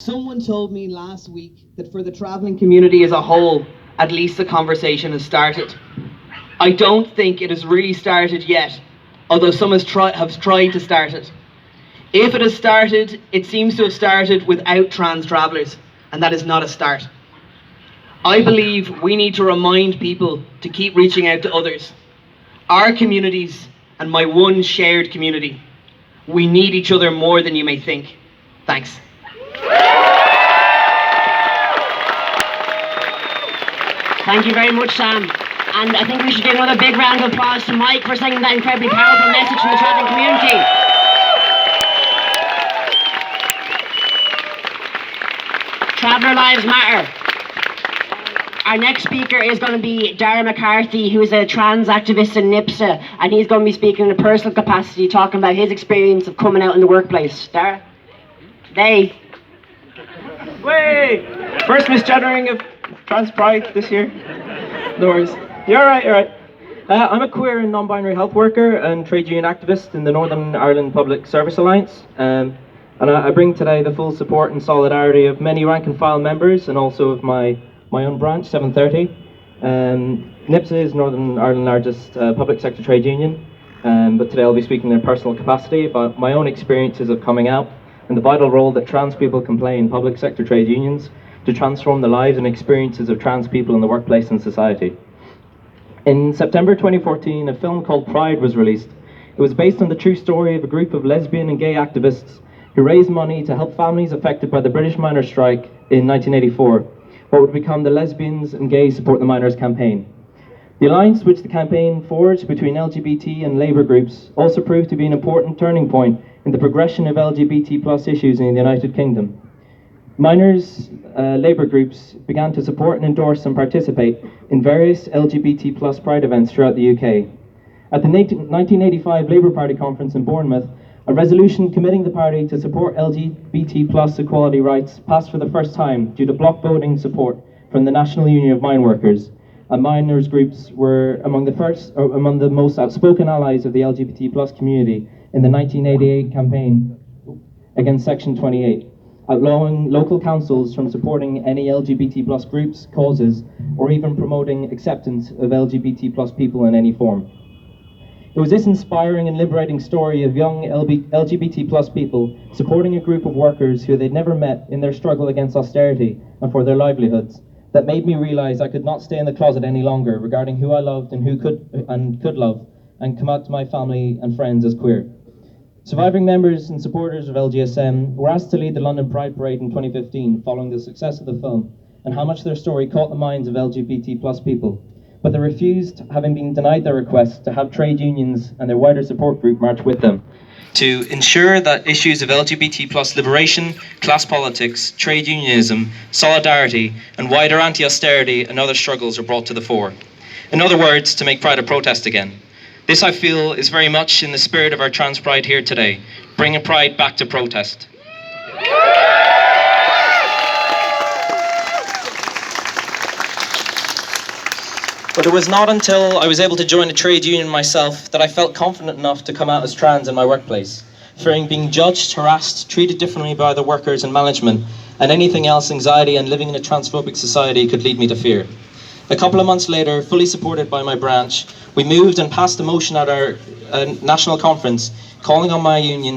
Someone told me last week that for the travelling community as a whole, at least the conversation has started. I don't think it has really started yet, although some have tried to start it. If it has started, it seems to have started without trans travellers, and that is not a start. I believe we need to remind people to keep reaching out to others. Our communities and my one shared community. We need each other more than you may think. Thanks. Thank you very much, Sam. And I think we should give another big round of applause to Mike for sending that incredibly powerful message from the travelling community. Traveller Lives Matter. Our next speaker is going to be Dara McCarthy, who is a trans activist in NIPSA, and he's going to be speaking in a personal capacity, talking about his experience of coming out in the workplace. Dara? Way! First misgendering of Trans Pride this year. No worries. You're alright. I'm a queer and non-binary health worker and trade union activist in the Northern Ireland Public Service Alliance. And I bring today the full support and solidarity of many rank and file members and also of my own branch, 730. NIPSA is Northern Ireland's largest public sector trade union, but today I'll be speaking in a personal capacity about my own experiences of coming out and the vital role that trans people can play in public sector trade unions to transform the lives and experiences of trans people in the workplace and society. In September 2014, a film called Pride was released. It was based on the true story of a group of lesbian and gay activists who raised money to help families affected by the British miners' strike in 1984, what would become the Lesbians and Gays Support the Miners campaign. The alliance which the campaign forged between LGBT and Labour groups also proved to be an important turning point in the progression of LGBT+ issues in the United Kingdom. Miners' Labour groups began to support and endorse and participate in various LGBT+ Pride events throughout the UK. At the 1985 Labour Party conference in Bournemouth, a resolution committing the party to support LGBT+ equality rights passed for the first time due to block voting support from the National Union of Mine Workers, and miners' groups were among the most outspoken allies of the LGBT+ community in the 1988 campaign against Section 28, outlawing local councils from supporting any LGBT+ groups, causes, or even promoting acceptance of LGBT+ people in any form. It was this inspiring and liberating story of young LGBT+ people supporting a group of workers who they'd never met in their struggle against austerity and for their livelihoods that made me realise I could not stay in the closet any longer regarding who I loved and who could love, and come out to my family and friends as queer. Surviving members and supporters of LGSM were asked to lead the London Pride Parade in 2015 following the success of the film and how much their story caught the minds of LGBT+ people. But they refused, having been denied their request to have trade unions and their wider support group march with them, to ensure that issues of LGBT+ liberation, class politics, trade unionism, solidarity, and wider anti-austerity and other struggles are brought to the fore. In other words, to make Pride a protest again. This, I feel, is very much in the spirit of our Trans Pride here today, bringing Pride back to protest. But it was not until I was able to join a trade union myself that I felt confident enough to come out as trans in my workplace, fearing being judged, harassed, treated differently by other workers and management, and anything else anxiety and living in a transphobic society could lead me to fear. A couple of months later, fully supported by my branch, we moved and passed a motion at our national conference calling on my union